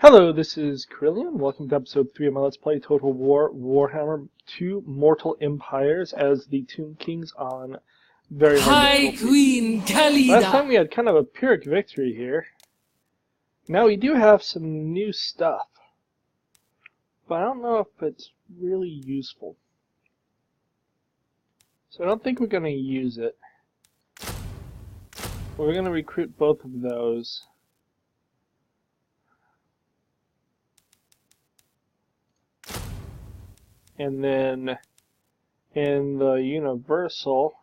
Hello, this is Khalida. Welcome to episode 3 of my Let's Play Total War Warhammer 2 Mortal Empires as the Tomb Kings on very Hi, Queen Khalifa! Last time we had kind of a Pyrrhic victory here. Now we do have some new stuff, but I don't know if it's really useful. So I don't think we're going to use it. We're going to recruit both of those. And then in the Universal,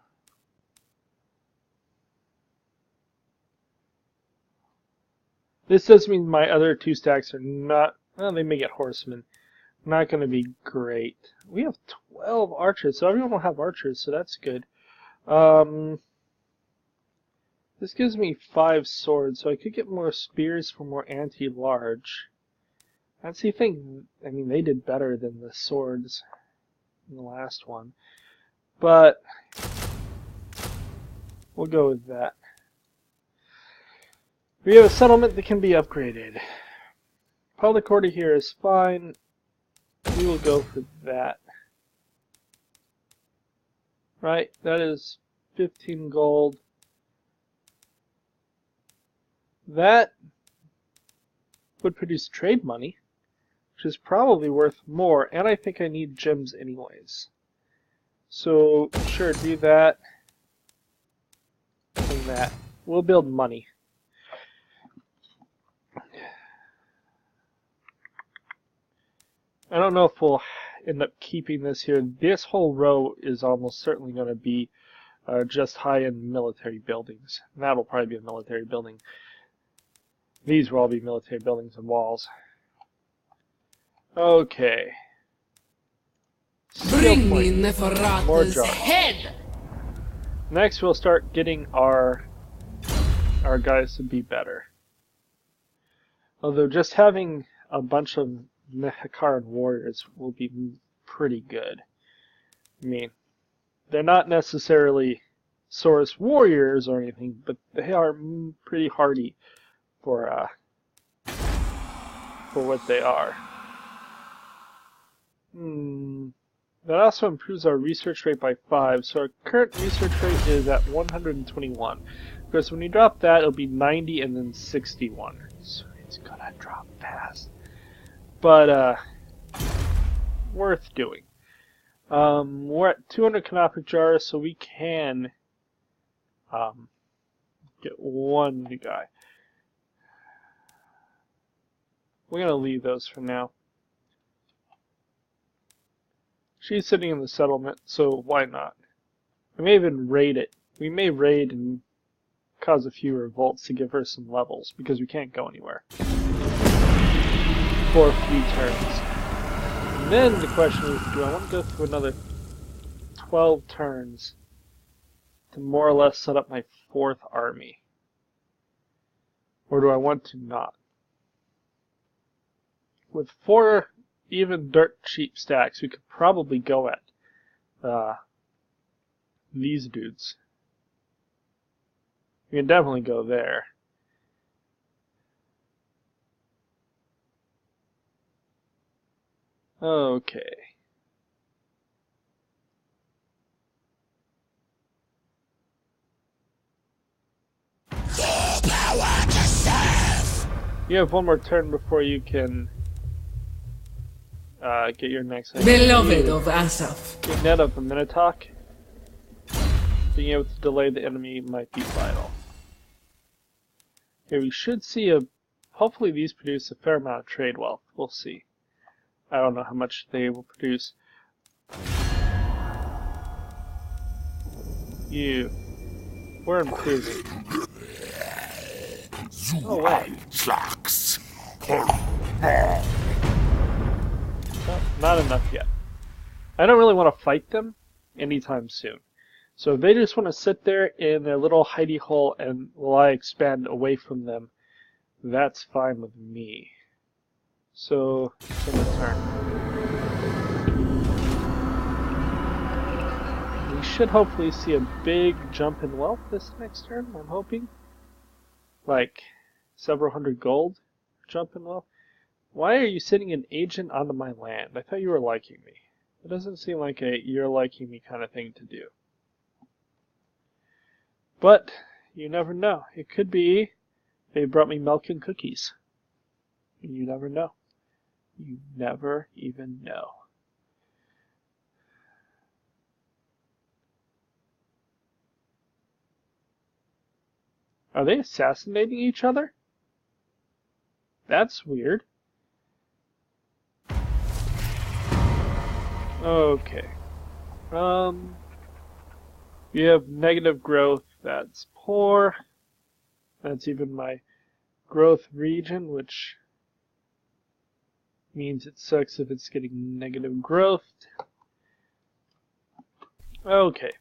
this does mean my other two stacks are not, well, they may get horsemen, not going to be great. We have 12 archers, so everyone will have archers, so that's good. This gives me 5 swords, so I could get more spears for more anti-large. That's the thing, I mean, they did better than the swords in the last one. But we'll go with that. We have a settlement that can be upgraded. Public order here is fine. We will go for that. Right, that is 15 gold. That would produce trade money, which is probably worth more, and I think I need gems anyways. So, sure, do that, and that. We'll build money. I don't know if we'll end up keeping this here. This whole row is almost certainly going to be just high-end military buildings. That'll probably be a military building. These will all be military buildings and walls. Okay. Bring me Neferata's head! Next we'll start getting our guys to be better. Although just having a bunch of Nehekaran warriors will be pretty good. I mean, they're not necessarily Saurus warriors or anything, but they are pretty hardy for what they are. That also improves our research rate by 5, so our current research rate is at 121. Because when you drop that, it'll be 90 and then 61. So it's gonna drop fast. But, worth doing. We're at 200 canopic jars, so we can get one new guy. We're gonna leave those for now. She's sitting in the settlement, so why not? We may even raid it. We may raid and cause a few revolts to give her some levels, because we can't go anywhere for a few turns. And then the question is, do I want to go through another 12 turns to more or less set up my 4th army? Or do I want to not? With 4 even dirt cheap stacks, we could probably go at these dudes. We can definitely go there. Okay. You have one more turn before you can get your next thing. Beloved of Asaph. Your net of a Minotaur. Being able to delay the enemy might be vital. Here we should see hopefully these produce a fair amount of trade wealth. We'll see. I don't know how much they will produce. We're in prison. Oh wait. Not enough yet. I don't really want to fight them anytime soon. So if they just want to sit there in their little hidey hole and while I expand away from them, that's fine with me. So, it's in the turn. We should hopefully see a big jump in wealth this next turn, I'm hoping. Like, several hundred gold jump in wealth. Why are you sending an agent onto my land? I thought you were liking me. It doesn't seem like a you're liking me kind of thing to do. But you never know. It could be they brought me milk and cookies. You never know. You never even know. Are they assassinating each other? That's weird. Okay. You have negative growth. That's poor. That's even my growth region, which means it sucks if it's getting negative growth. Okay.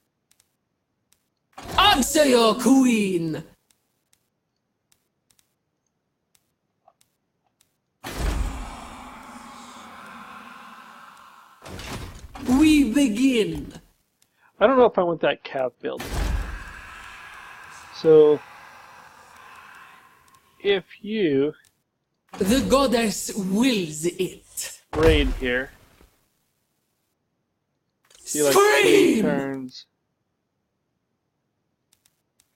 Answer your queen! We begin! I don't know if I want that cav building. So, if you... The goddess wills it. Raid here. See, like 3 turns.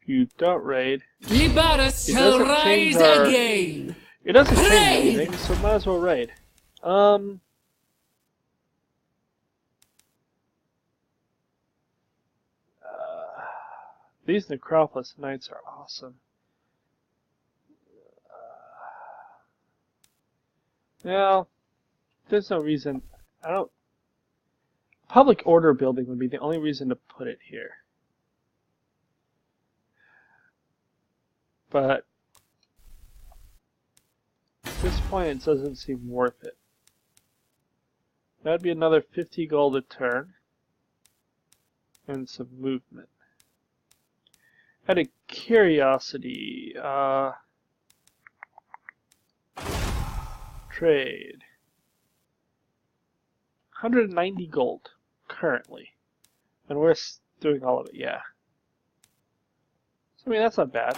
If you don't raid... Liberus shall rise again! It doesn't change anything, so might as well raid. These Necropolis Knights are awesome. Now, there's no reason. Public order building would be the only reason to put it here. But at this point, it doesn't seem worth it. That would be another 50 gold a turn and some movement. Out of curiosity, trade. 190 gold currently. And we're doing all of it, yeah. So, I mean, that's not bad.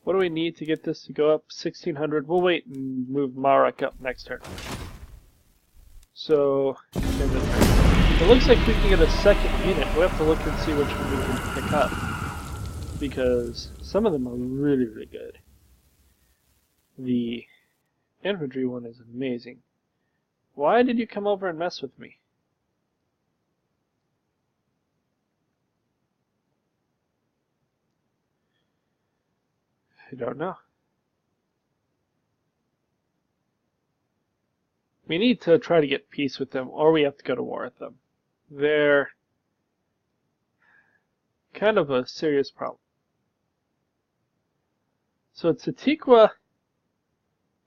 What do we need to get this to go up? 1600. We'll wait and move Marek up next turn. So, it looks like we can get a second unit. We'll have to look and see which one we can pick up. Because some of them are really, really good. The infantry one is amazing. Why did you come over and mess with me? I don't know. We need to try to get peace with them, or we have to go to war with them. They're kind of a serious problem. So Tatiqua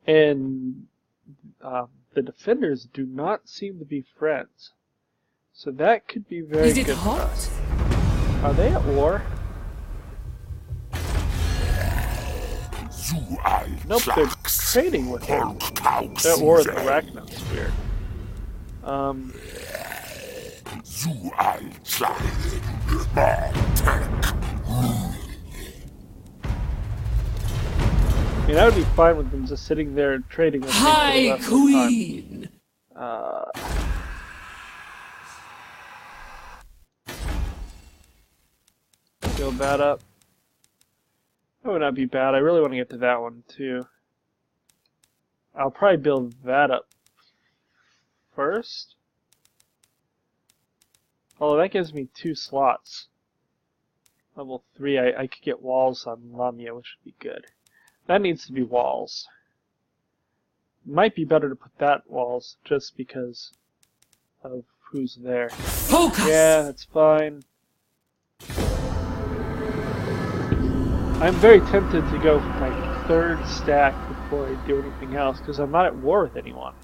and the defenders do not seem to be friends. So that could be very good for us. Are they at war? Nope, they're trading with him. They're at war with Arachnos. Weird. I mean, I would be fine with them just sitting there trading with me for the rest Queen! Of the time. Build that up. That would not be bad. I really want to get to that one too. I'll probably build that up first. Oh, that gives me 2 slots. Level 3, I could get walls on Lamia, which would be good. That needs to be walls. Might be better to put that walls just because of who's there. Focus! Yeah, that's fine. I'm very tempted to go for my 3rd stack before I do anything else because I'm not at war with anyone.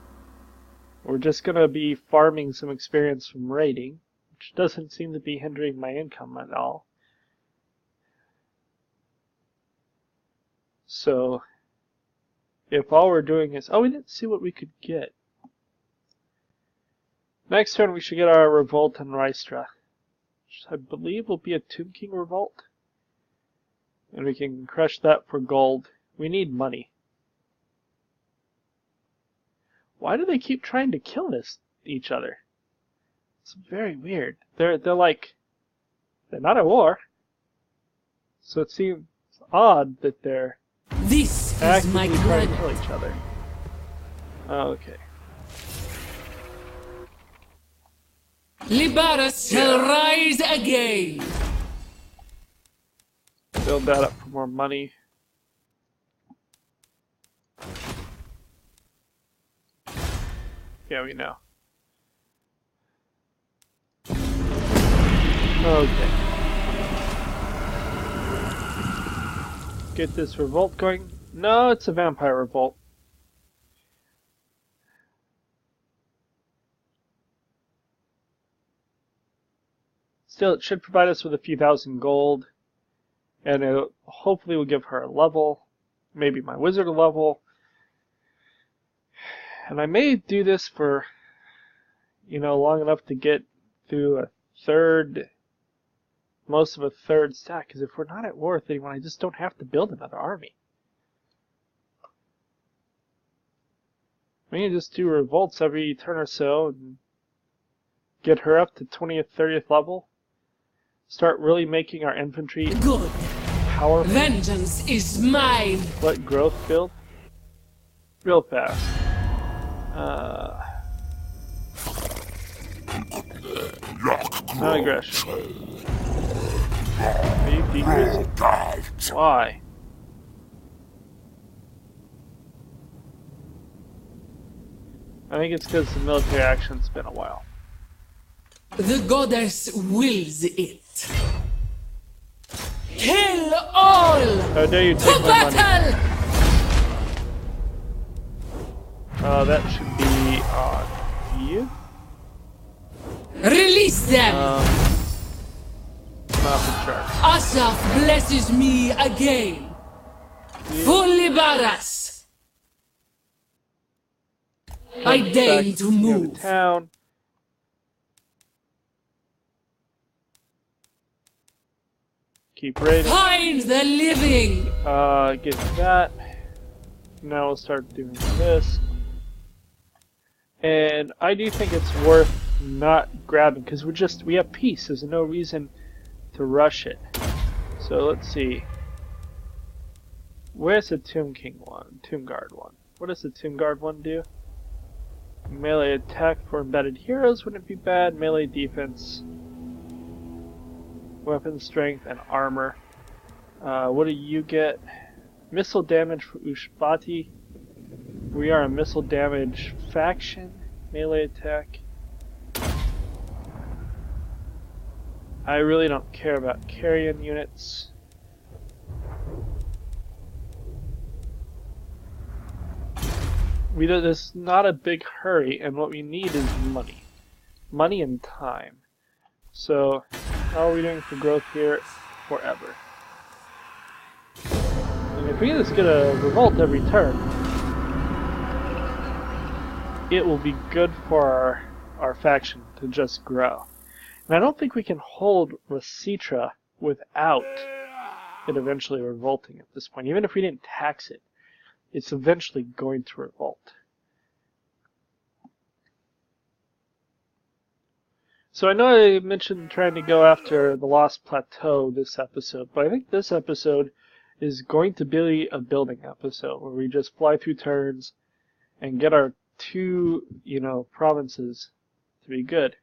We're just going to be farming some experience from raiding, which doesn't seem to be hindering my income at all. So, if all we're doing is... Oh, we didn't see what we could get. Next turn we should get our revolt in Rystra, which I believe will be a Tomb King revolt. And we can crush that for gold. We need money. Why do they keep trying to kill each other? It's very weird. They're like, they're not at war. So it seems odd that they're actively trying to kill each other. Okay. Libaras shall rise again. Build that up for more money. Yeah, we know. Okay. Get this revolt going. No, it's a vampire revolt. Still, it should provide us with a few thousand gold. And it hopefully will give her a level. Maybe my wizard a level. And I may do this for, long enough to get through most of a third stack. Because if we're not at war with anyone, I just don't have to build another army. I can just do revolts every turn or so and get her up to 20th, 30th level. Start really making our infantry powerful. Vengeance is mine. Let growth build real fast. No aggression. Are you decreasing? Why? I think it's because the military action's been a while. The goddess wills it. Kill all! How dare you take my money? That should be on you. Release them! Not the chart. Asaf blesses me again. For Libaras. I deign to move. Town. Keep raiding. Find the living. Get that. Now we'll start doing this. And I do think it's worth not grabbing because we have peace. There's no reason to rush it. So let's see. Where's the Tomb King one? Tomb Guard one. What does the Tomb Guard one do? Melee attack for embedded heroes wouldn't be bad. Melee defense. Weapon strength and armor. What do you get? Missile damage for Ushbati. We are a missile damage faction. Melee attack. I really don't care about carrion units. There's not a big hurry, and what we need is money. Money and time. So, how are we doing for growth here? Forever. And if we can just get a revolt every turn, it will be good for our faction to just grow. And I don't think we can hold Rasitra without it eventually revolting at this point. Even if we didn't tax it, it's eventually going to revolt. So I know I mentioned trying to go after the Lost Plateau this episode, but I think this episode is going to be a building episode where we just fly through turns and get our two, provinces to be good.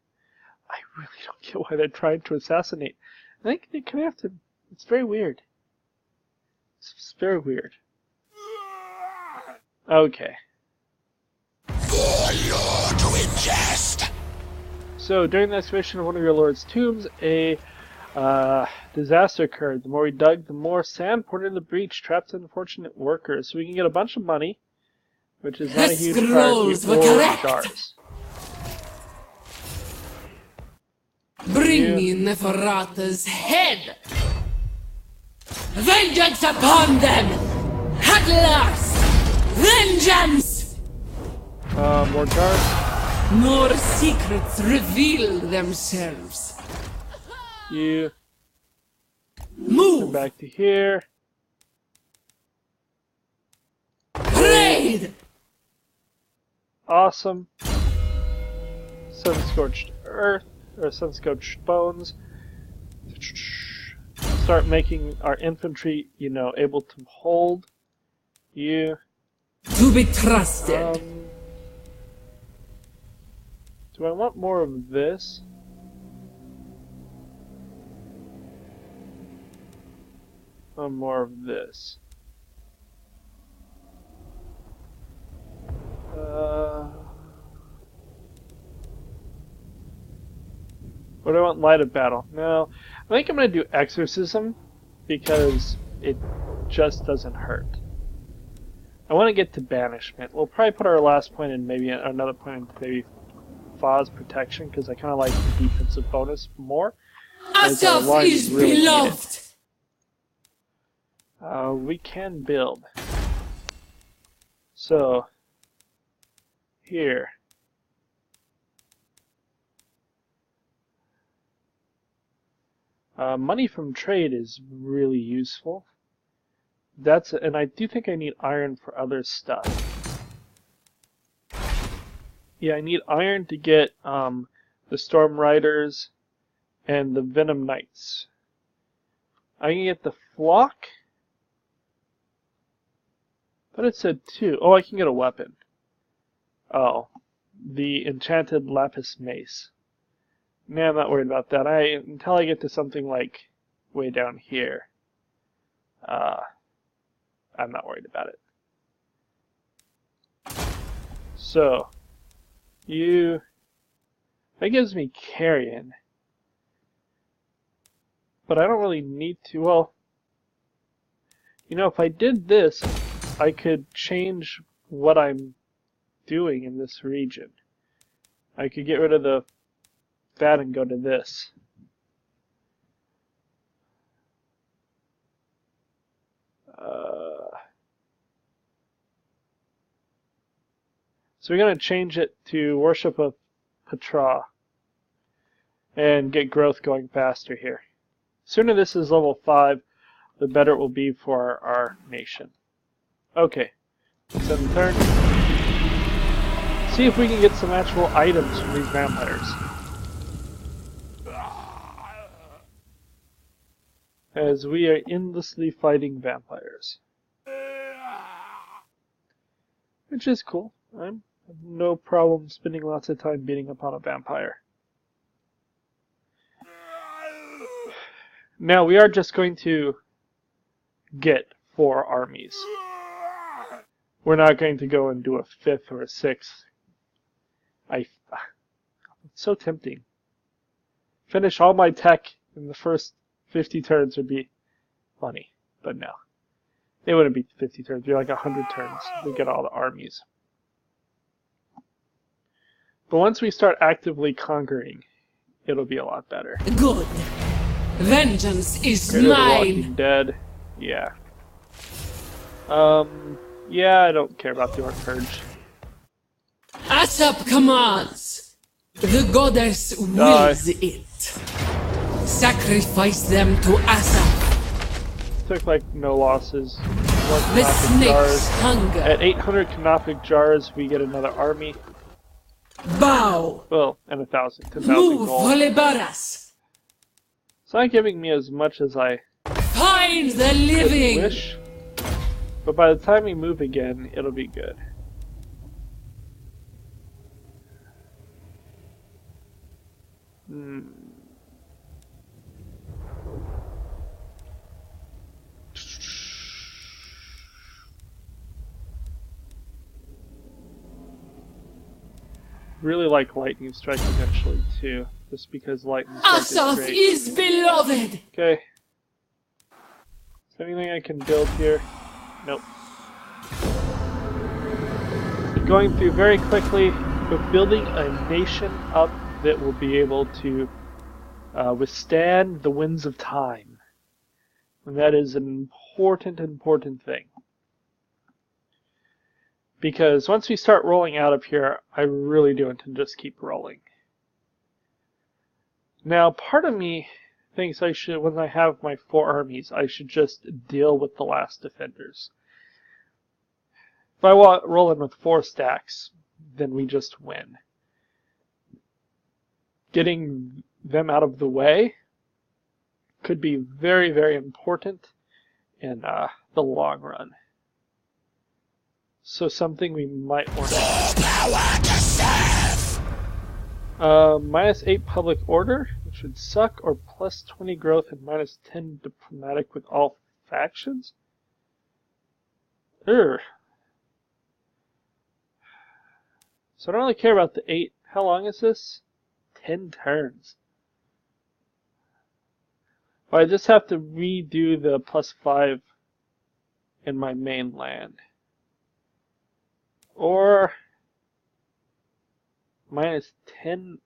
I really don't get why they're trying to assassinate. I think they kind of have to. It's very weird. It's very weird. Okay. For you to ingest. So during the excavation of one of your lord's tombs, a disaster occurred. The more we dug, the more sand poured into the breach, trapped unfortunate workers. So we can get a bunch of money, which is not a huge scrolls were correct. Jars. Bring me Neferata's head. Vengeance upon them. At last, vengeance. More jars. More secrets reveal themselves. You move come back to here. Aid! Awesome. Sun-scorched earth, or sun-scorched bones. Start making our infantry, able to hold you. To be trusted. Do I want more of this? Or more of this? What do I want? Light of battle. No, I think I'm going to do exorcism because it just doesn't hurt. I want to get to banishment. We'll probably put our last point in maybe another point in maybe Fa's protection because I kind of like the defensive bonus more. Asaf is beloved! We can build. So, here. Money from trade is really useful. And I do think I need iron for other stuff. Yeah, I need iron to get the Storm Riders and the Venom Knights. I can get the Flock. But it said 2. Oh, I can get a weapon. Oh, the Enchanted Lapis Mace. Nah, I'm not worried about that. Until I get to something like way down here, I'm not worried about it. So, that gives me carrion. But I don't really need to, well, if I did this, I could change what I'm doing in this region. I could get rid of that and go to this. So we're going to change it to Worship of Petra and get growth going faster here. Sooner this is level 5, the better it will be for our nation. Okay, let's end the turn. See if we can get some actual items from these vampires. As we are endlessly fighting vampires. Which is cool. I have no problem spending lots of time beating upon a vampire. Now we are just going to get 4 armies. We're not going to go and do a 5th or a 6th. It's so tempting. Finish all my tech in the first 50 turns would be funny, but no. They wouldn't be 50 turns, it'd be like 100 turns to get all the armies. But once we start actively conquering, it'll be a lot better. Good. Vengeance is Rid of the mine. Walking Dead. Yeah. Yeah, I don't care about the Orc Purge. Asap commands. The goddess wills it. Sacrifice them to Asap. Took like no losses. The snake's hunger. At 800 Canophic Jars, we get another army. Bow. Well, and 10,000 Move, gold. Holebaras. It's not giving me as much as I Find the living. wish. But by the time we move again, it'll be good. Really like Lightning Strike eventually too, just because Lightning Strike is Asaf great. is beloved. Okay. Is there anything I can build here? Nope. Going through very quickly, we're building a nation up that will be able to withstand the winds of time. And that is an important thing. Because once we start rolling out of here, I really do intend to just keep rolling. Now, part of me thinks I should, when I have my 4 armies, I should just deal with the last defenders. If I roll in with 4 stacks, then we just win. Getting them out of the way could be very, very important in the long run. So something we might want to do. Power to serve. -8 public order, which would suck, or +20 growth and -10 diplomatic with all factions? Urgh. So I don't really care about the 8. How long is this? 10 turns. Well, I just have to redo the +5 in my main land. Or -10.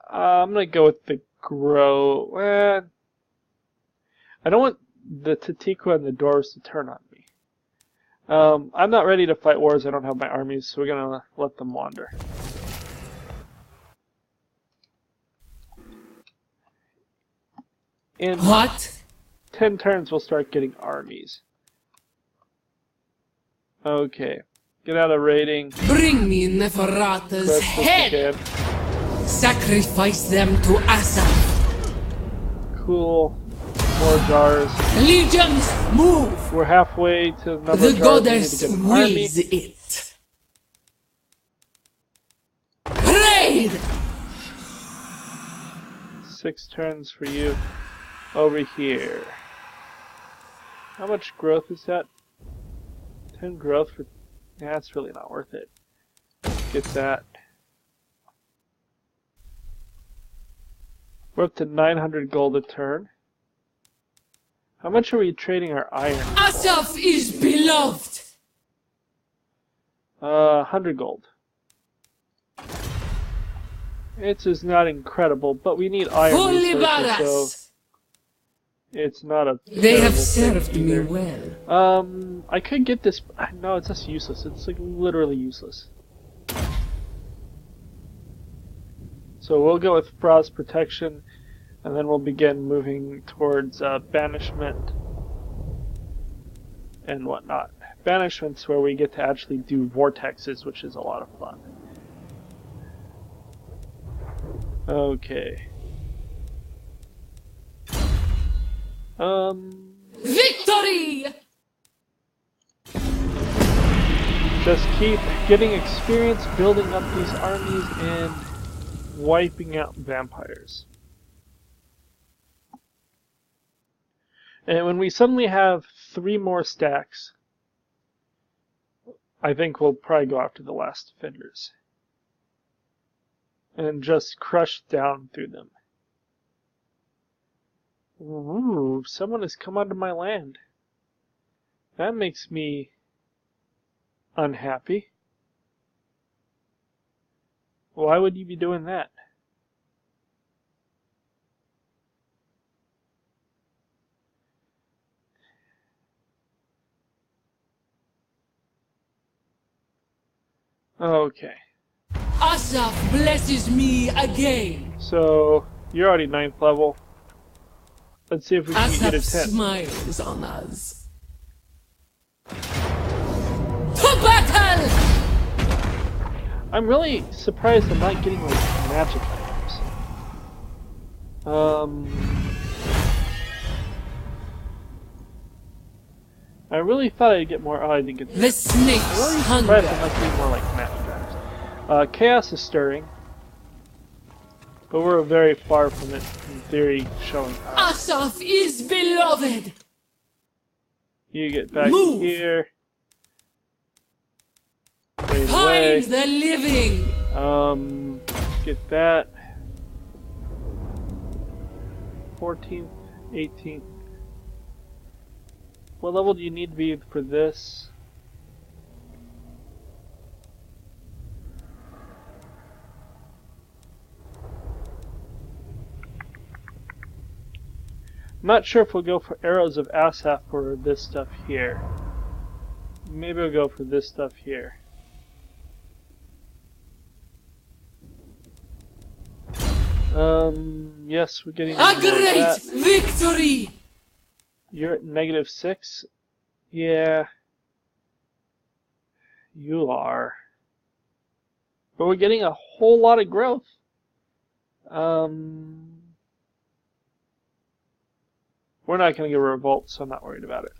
I'm gonna go with the grow. I don't want the Tatiqua and the Doors to turn on me. I'm not ready to fight wars. I don't have my armies, so we're gonna let them wander. In What? 10 turns, we'll start getting armies. Okay, get out of raiding. Bring me Neferata's Press this head! again. Sacrifice them to Asaf! Cool. More jars. Legions, move! We're halfway to the number The of jars. goddess We need to get an army. wills it. Raid! 6 turns for you over here. How much growth is that? 10 growth for... Yeah, that's really not worth it. Get that. We're up to 900 gold a turn. How much are we trading our iron? Asaf is beloved! 100 gold. It's just not incredible, but we need iron Fully resources, so badass! it's not a They have terrible thing served me either. well. I could get this. No, it's just useless. It's like literally useless. So we'll go with frost protection, and then we'll begin moving towards banishment and whatnot. Banishment's where we get to actually do vortexes, which is a lot of fun. Okay. Victory! Just keep getting experience, building up these armies, and wiping out vampires. And when we suddenly have 3 more stacks, I think we'll probably go after the last defenders. And just crush down through them. Ooh, someone has come onto my land. That makes me unhappy. Why would you be doing that? Okay. Asaf blesses me again. So, you're already 9th level. Let's see if we can get a Asaf 10th. smiles on us. To battle! I'm really surprised I'm not getting like magic items. I really thought I'd get more. Oh, I didn't get that. The snake's I'm really hunger. surprised I'm not getting more like magic items. Chaos is stirring, but we're very far from it in theory showing up. Asaf is beloved. You get back Move. here. Fade Find away. the living. Get that. 14th, 18th. What level do you need to be for this? I'm not sure if we'll go for Arrows of Asaph or this stuff here. Maybe we'll go for this stuff here. Yes, we're getting A more of great that. victory! You're at -6. Yeah. You are. But we're getting a whole lot of growth. We're not going to get a revolt, so I'm not worried about it.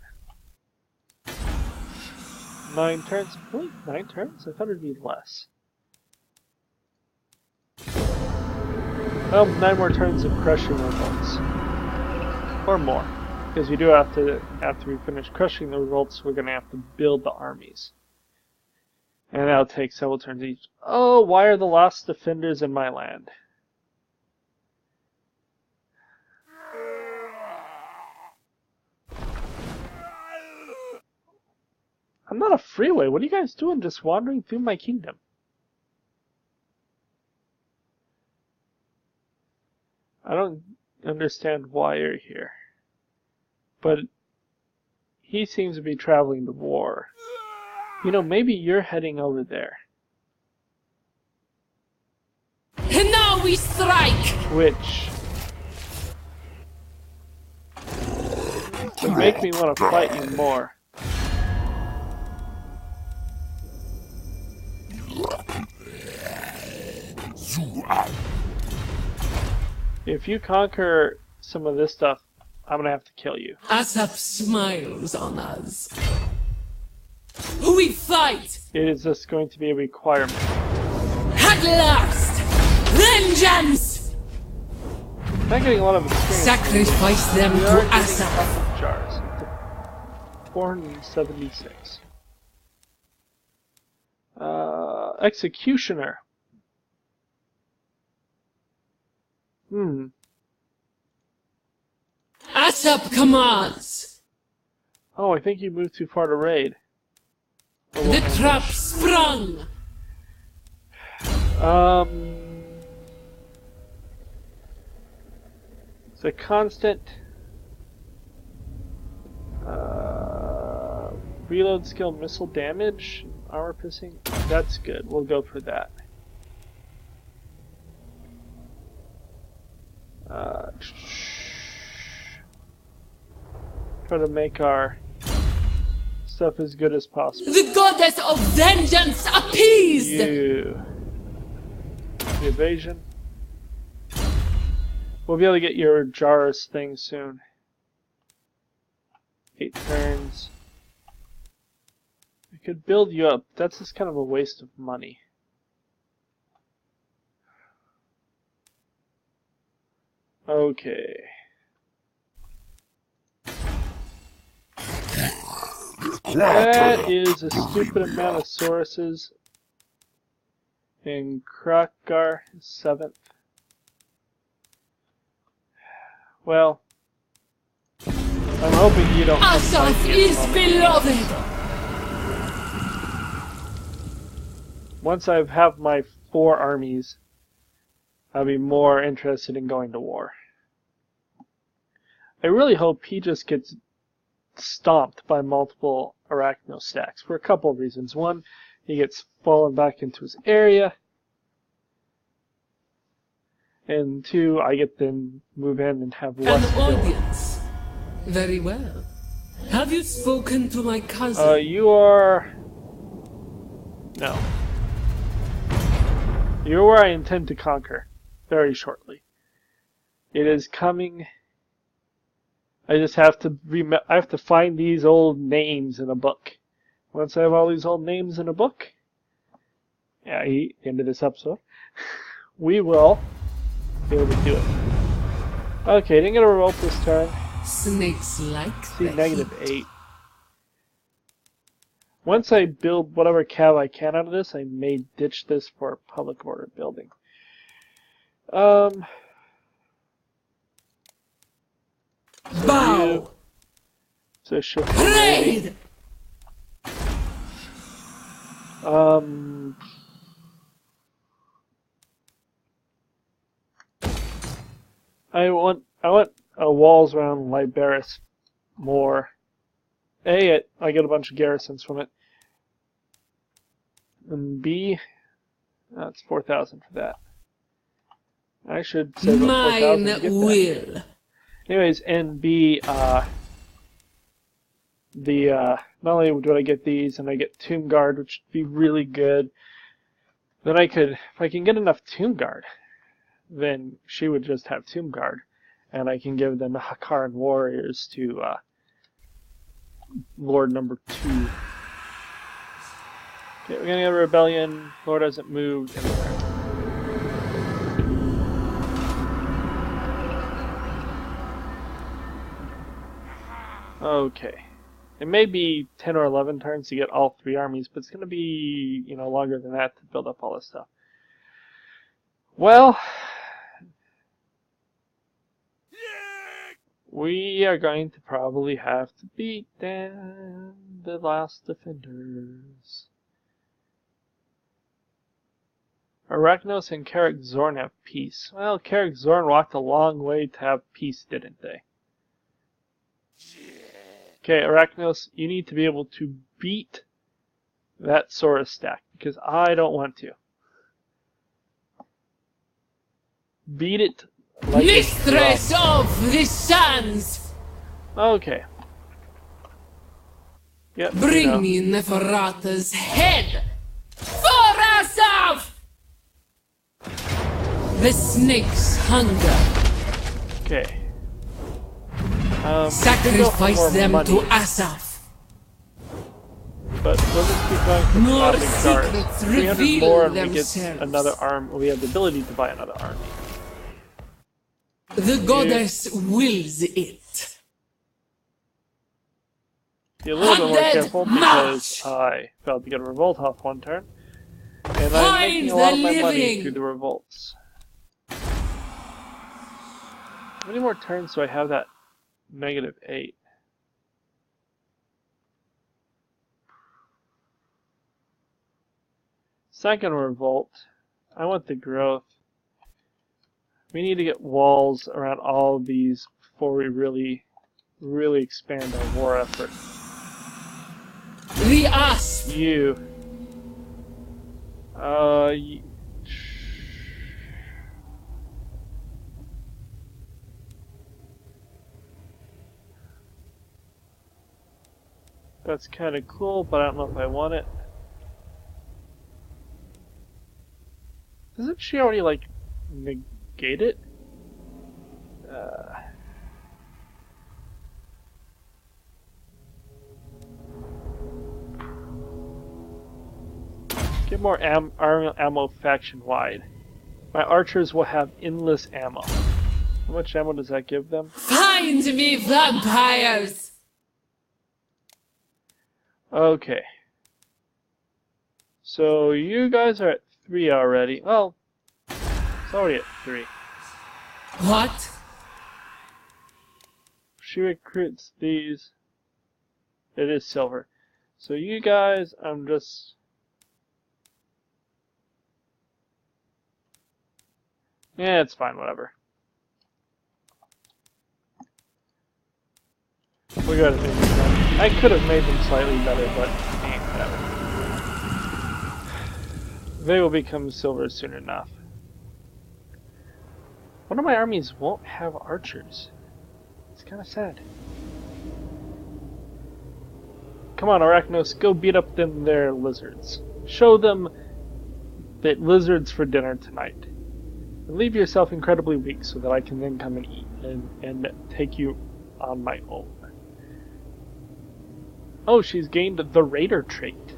9 turns? Really? 9 turns? I thought it'd be less. Well, 9 more turns of crushing revolts. Or more. Because we do have to, after we finish crushing the revolts, we're going to have to build the armies. And that'll take several turns each. Oh, why are the last defenders in my land? I'm not a freeway. What are you guys doing just wandering through my kingdom? I don't understand why you're here. But he seems to be traveling to war. You know, maybe you're heading over there. And now we strike! Which would make me want to fight you more. If you conquer some of this stuff, I'm gonna have to kill you. Asap smiles on us. We fight! It is just going to be a requirement. At last! Vengeance! I'm not getting a lot of experience. Sacrifice them We to are getting a Asap. couple of jars. 476. Executioner. Asap commands! Oh, I think you moved too far to raid. The trap sprung! It's a constant reload skill missile damage, armor piercing. That's good. We'll go for that. Try to make our stuff as good as possible. The goddess of vengeance appeased! You. The evasion. We'll be able to get your jars thing soon. 8 turns. We could build you up. That's just kind of a waste of money. Okay. That is a stupid amount of Sauruses. And Krakgar is 7th. Well, I'm hoping you don't. Asaf is beloved! Once I have my 4 armies, I'll be more interested in going to war. I really hope he just gets stomped by multiple arachno stacks for a couple of reasons. One, he gets fallen back into his area. And 2, I get to move in and have less An killing. audience. Very well. Have you spoken to my cousin? You are... No. You're where I intend to conquer. Very shortly. It is coming. I just have to I have to find these old names in a book. Once I have all these old names in a book, yeah, end of this episode, we will be able to do it. Okay, didn't get a revolt this turn. Snakes like See, the -8. heat. Once I build whatever cav I can out of this, I may ditch this for public order building. Bow! So shift. Raid! I want walls around Liberis more. A, I get a bunch of garrisons from it. And B, that's 4,000 for that. I should save up 4,000 to Mine get will. that. Anyways, and B, not only do I get these, and I get Tomb Guard, which would be really good. Then I could, if I can get enough Tomb Guard, then she would just have Tomb Guard, and I can give them the Hakaran warriors to Lord number 2. Okay, we're gonna get a rebellion. Lord hasn't moved anywhere. Okay. It may be 10 or 11 turns to get all 3 armies, but it's going to be, longer than that to build up all this stuff. Well, we are going to probably have to beat down the last defenders. Arachnos and Karak Zorn have peace. Well, Karak Zorn walked a long way to have peace, didn't they? Okay, Arachnos, you need to be able to beat that Saurus stack, because I don't want to. Beat it like Mistress of the Sands! Okay. Yep, Bring me Neferata's head! For Asaf! The snake's hunger. Okay. Sacrifice them to Asaf. But we'll just keep going for More cosmic guards. secrets 300 reveal more and we get themselves. another arm. We have the ability to buy another army. The goddess wills it. Be a little bit more Undead careful because I failed to get a revolt off one turn. And I'm making a lot of my money living. through the revolts. How many more turns do I have that -8? Second revolt. I want the growth. We need to get walls around all of these before we really expand our war effort. The asp. That's kind of cool, but I don't know if I want it. Doesn't she already, like, negate it? Get more ammo faction-wide. My archers will have endless ammo. How much ammo does that give them? Find me vampires. Okay. So you guys are at 3 already. Well, it's already at 3. What? She recruits these. It is silver. So you guys, I'm just... Yeah, it's fine, whatever. We gotta make them. I could have made them slightly better, but whatever. They will become silver soon enough. One of my armies won't have archers. It's kind of sad. Come on, Arachnos, go beat up them their lizards. Show them that lizards for dinner tonight. And leave yourself incredibly weak so that I can then come and eat and take you on my own. Oh, she's gained the Raider trait.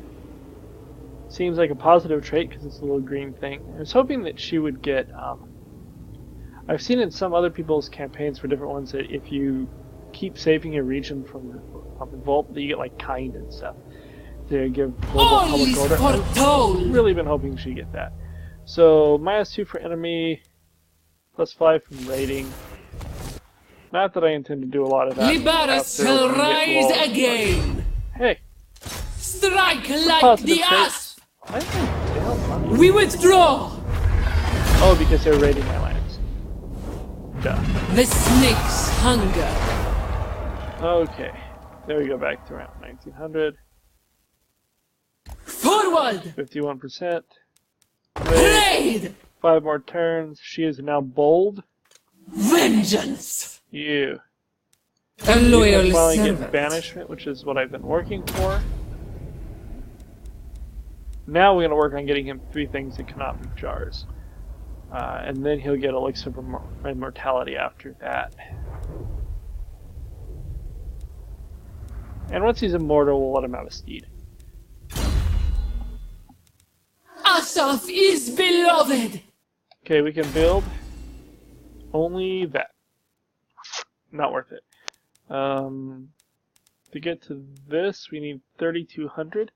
Seems like a positive trait because it's a little green thing. I was hoping that she would get... I've seen in some other people's campaigns for different ones that if you keep saving your region from revolt, that you get like kind and stuff to give global public order. I've really been hoping she'd get that. So -2 for enemy, +5 from raiding. Not that I intend to do a lot of that. Liberus shall rise again. Hey, Strike like positive the traits. asp. Why am I down money? We withdraw. Oh, because they're raiding my lands. Duh. The snake's hunger. Okay, there we go back to around 1900. Forward. 51%. Raid. 5 more turns. She is now bold. Vengeance! You. A You loyal can finally get servant. banishment, which is what I've been working for. Now we're going to work on getting him 3 things that cannot be jars. And then he'll get Elixir of Immortality after that. And once he's immortal, we'll let him out of steed. Asaf is beloved! Okay, we can build only that. Not worth it. To get to this, we need 3,200.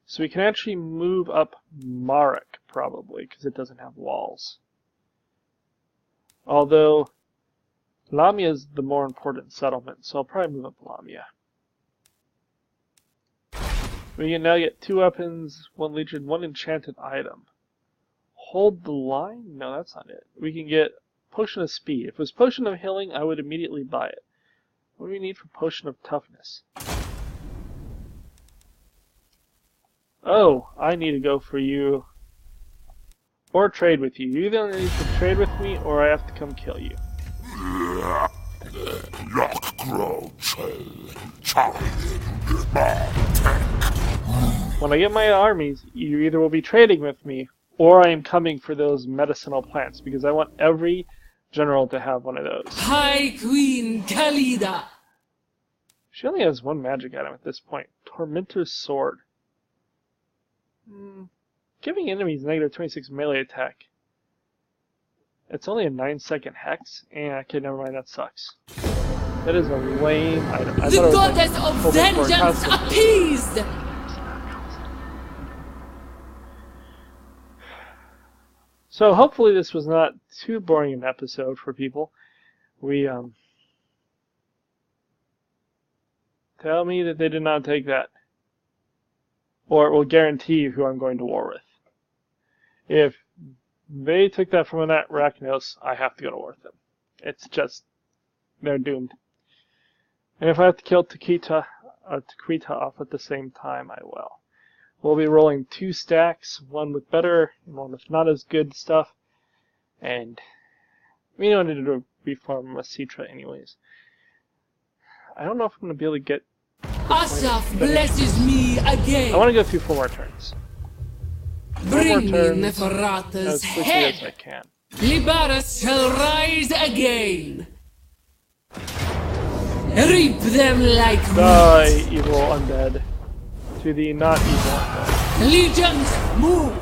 So we can actually move up Marek, probably, because it doesn't have walls. Although, Lamia is the more important settlement, so I'll probably move up Lamia. We can now get 2 weapons, 1 legion, 1 enchanted item. Hold the line? No, that's not it. We can get Potion of Speed. If it was Potion of Healing, I would immediately buy it. What do we need for Potion of Toughness? Oh, I need to go for you. Or trade with you. You either need to trade with me, or I have to come kill you. When I get my armies, you either will be trading with me, or I am coming for those medicinal plants, because I want every general to have one of those. High Queen Khalida! She only has 1 magic item at this point. Tormentor's Sword. Giving enemies negative 26 melee attack. It's only a 9-second hex? Okay, never mind, that sucks. That is a lame item. The goddess of vengeance appeased! So hopefully this was not too boring an episode for people. Tell me that they did not take that. Or it will guarantee you who I'm going to war with. If they took that from Arachnos, I have to go to war with them. It's just, they're doomed. And if I have to kill Taquita off at the same time, I will. We'll be rolling 2 stacks, one with better and one with not as good stuff. And we don't need to reform Masitra anyways. I don't know if I'm going to be able to get... Asaf blesses me again! I want to go through 4 more turns. Bring me turns Neferata's as quickly head! as I can. Libaras shall rise again! Reap them like Die, wheat! evil undead. To the not evil undead. Legions, move!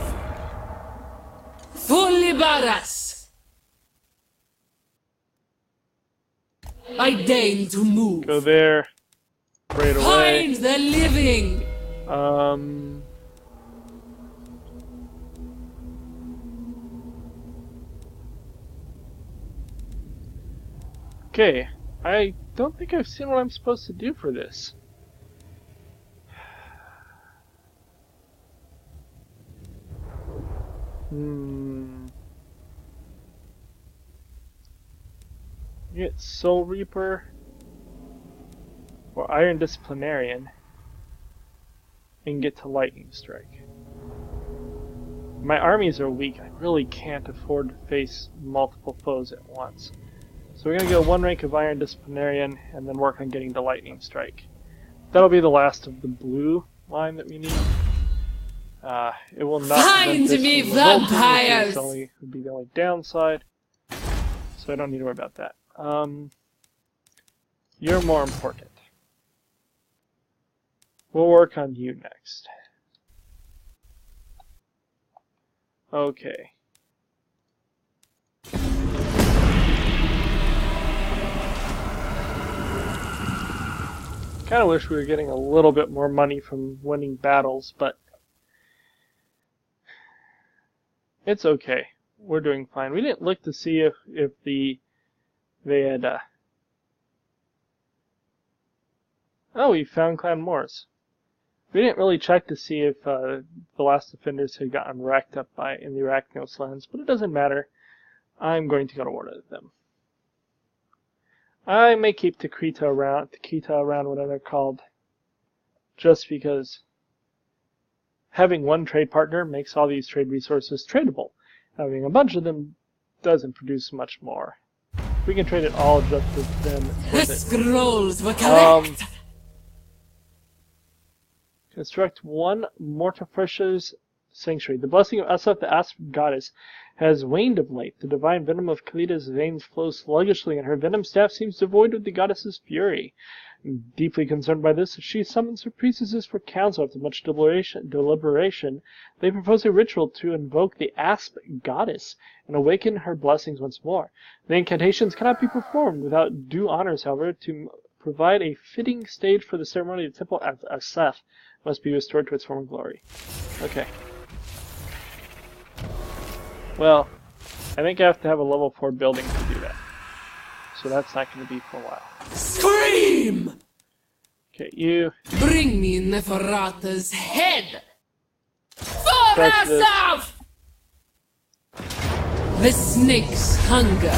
For Libaras! I deign to move! Go there. Right away. Find the living! Okay. I don't think I've seen what I'm supposed to do for this. Get Soul Reaper or Iron Disciplinarian and get to Lightning Strike. My armies are weak. I really can't afford to face multiple foes at once. So we're going to go 1 rank of Iron Disciplinarian and then work on getting the Lightning Strike. That'll be the last of the blue line that we need. It will not Find me vampires! Would be the only downside. So I don't need to worry about that. You're more important. We'll work on you next. Okay. Kind of wish we were getting a little bit more money from winning battles, but it's okay. We're doing fine. We didn't look to see if they had oh, we found Clan Moors. We didn't really check to see if the last defenders had gotten racked up in the Arachnos lands, but it doesn't matter. I'm going to go to war with them. I may keep Taquita around, whatever they're called, just because having 1 trade partner makes all these trade resources tradable. having a bunch of them doesn't produce much more. We can trade it all just for them. The scrolls were correct. Construct one Mortifer's Sanctuary. The blessing of Asaf, the Asp goddess, has waned of late. The divine venom of Khalida's veins flows sluggishly, and her venom staff seems devoid of the goddess's fury. Deeply concerned by this, she summons her priestesses for council. After much deliberation, they propose a ritual to invoke the Asp goddess and awaken her blessings once more. The incantations cannot be performed without due honors, however. To provide a fitting stage for the ceremony, the temple of Asaf must be restored to its former glory. Okay. Well, I think I have to have a level 4 building to do that. So that's not going to be for a while. Scream! Okay, you... Bring me Neferata's head! For Asaf! The snake's hunger.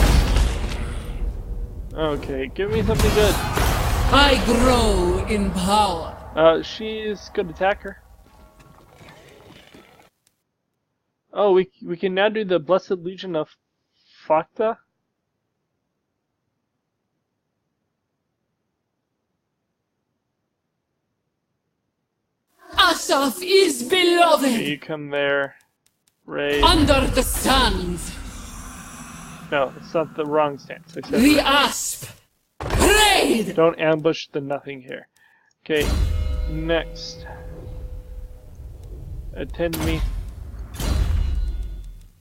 Okay, give me something good. I grow in power. She's good attacker. Oh, we can now do the Blessed Legion of Fakta. Asaf is beloved. Okay, you come there. Raid. Under the sands. No, it's not the wrong stance. I said The raid. Asp. Raid! Don't ambush the nothing here. Okay, next. Attend me.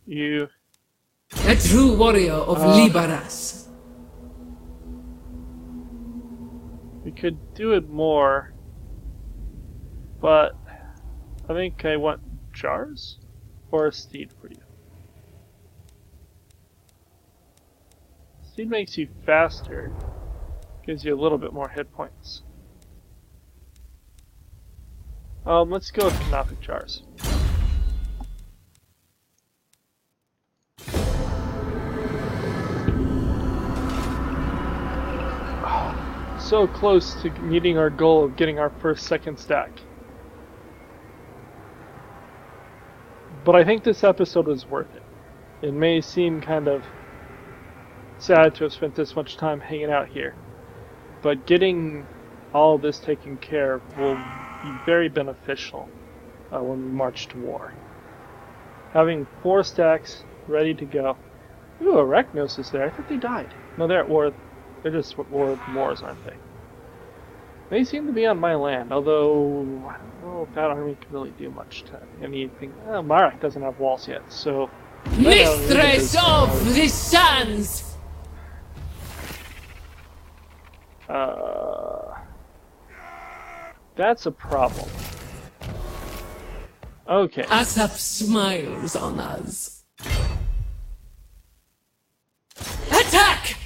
You. A true warrior of Liberas. We could do it more, but I think I want jars or a steed for you. Steed makes you faster, gives you a little bit more hit points. Let's go with Canophic jars. So close to meeting our goal of getting our first second stack. But I think this episode was worth it. It may seem kind of sad to have spent this much time hanging out here, but getting all this taken care of will be very beneficial when we march to war. Having 4 stacks ready to go. Ooh, Arachnos is there. I thought they died. No, they're at war. They're just war Moors, aren't they? They seem to be on my land, although I don't know if that army can really do much to anything. Marak doesn't have walls yet, so... Mistress of the sands! That's a problem. Okay. Asap smiles on us. Attack!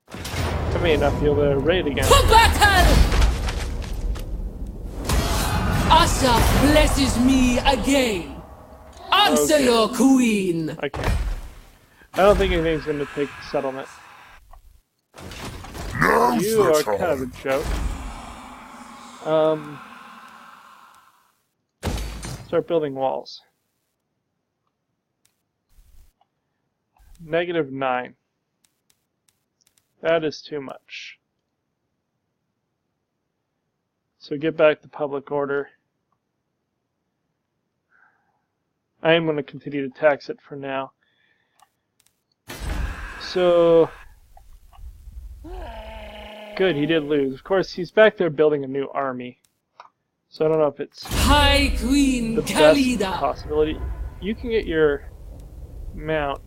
I may not be able to raid again. For battle! Asap blesses me again. Answer Okay. your queen. Okay. I don't think anything's going to take the settlement. Now's You the are time. kind of a joke. Start building walls. -9. That is too much. So get back to public order. I am going to continue to tax it for now. So... Good, he did lose. Of course, he's back there building a new army. So I don't know if it's High Queen the best Khalida. possibility. You can get your mount.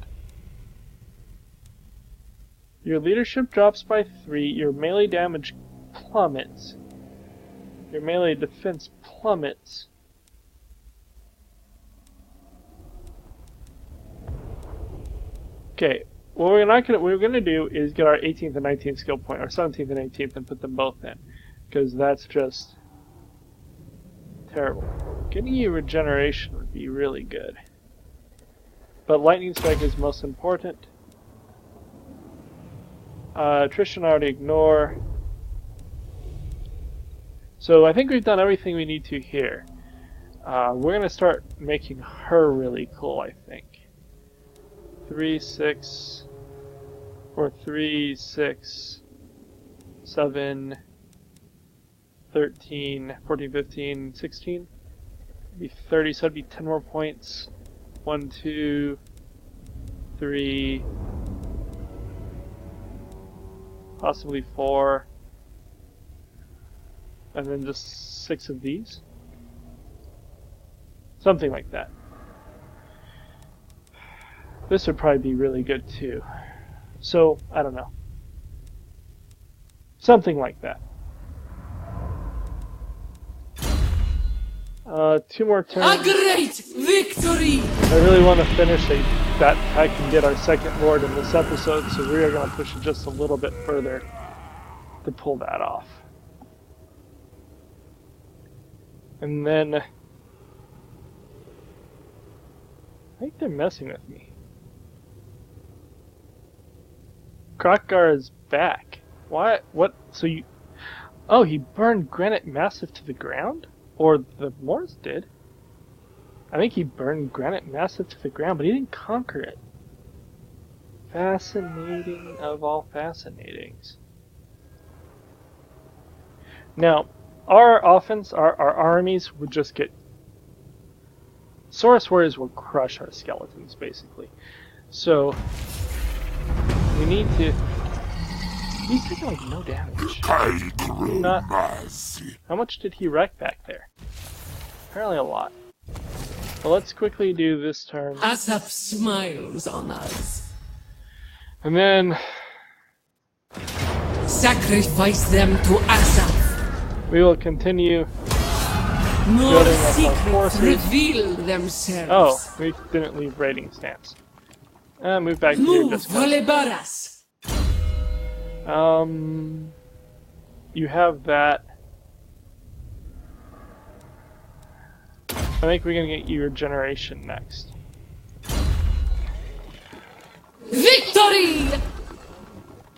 Your leadership drops by 3. Your melee damage plummets. Your melee defense plummets. Okay, what we're gonna do is get our 18th and 19th skill point, or 17th and 18th, and put them both in, because that's just terrible. Getting you regeneration would be really good, but lightning strike is most important. Attrition I already ignore. So I think we've done everything we need to here. We're going to start making her really cool, I think. 3, 6, or 3, 6, 7, 13, 14, 15, 16. Maybe 30, so that'd be 10 more points. 1, 2, 3, possibly 4, and then just 6 of these. Something like that. This would probably be really good too. So, I don't know. Something like that. 2 more turns. A great victory! I really want to finish that I can get our second lord in this episode, so we are going to push it just a little bit further to pull that off. And then I think they're messing with me. Krokgar is back. Why? What? So you... Oh, he burned Granite Massive to the ground? Or the Moors did. I think he burned Granite Massive to the ground, but he didn't conquer it. Fascinating of all fascinatings. Now, our offense, our armies would just get... Saurus Warriors will crush our skeletons, basically. So, we need to... He's taking like no damage. Not... How much did he wreck back there? Apparently a lot. Well, let's quickly do this turn. Asap smiles on us. And then... Sacrifice them to Asap. we will continue More building up our secrets forces. reveal themselves. Oh, we didn't leave raiding stance. Move back here Move, just 'cause. Valebaras. You have that. I think we're gonna get your generation next. Victory!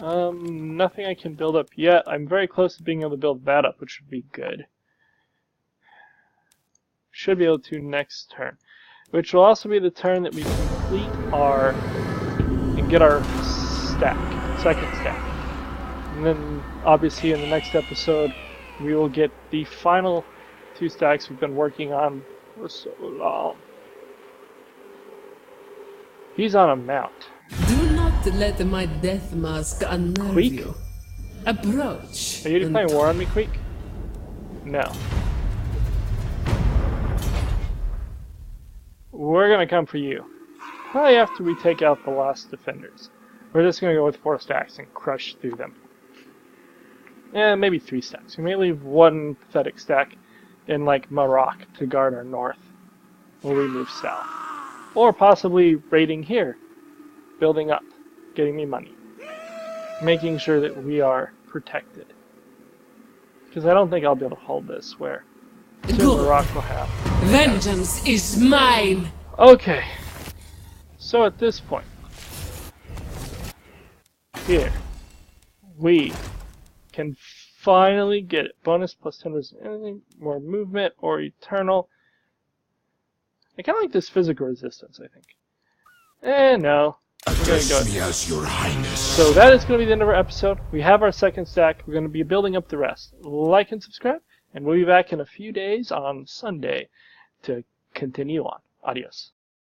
Nothing I can build up yet. I'm very close to being able to build that up, which would be good. Should be able to next turn. Which will also be the turn that we complete our... and get our stack. Second stack. And then, obviously, in the next episode, we will get the final 2 stacks we've been working on for so long. He's on a mount. Do not let my death mask unnerve Queek? you. Approach. Are you declaring war on me, Queek? No. We're gonna come for you. Probably after we take out the last defenders. We're just gonna go with 4 stacks and crush through them. Maybe 3 stacks. We may leave 1 pathetic stack in, like, Maroc to guard our north when we move south. Or possibly raiding here. Building up. Getting me money. Making sure that we are protected. Because I don't think I'll be able to hold this, where soon Good. Maroc will have. Vengeance is mine. Okay. So at this point, here, we can finally get it. Bonus plus 10 anything more movement or eternal. I kind of like this physical resistance, I think. No. We're gonna go. Address me as your highness. So that is going to be the end of our episode. We have our second stack. We're going to be building up the rest. Like and subscribe, and we'll be back in a few days on Sunday to continue on. Adios.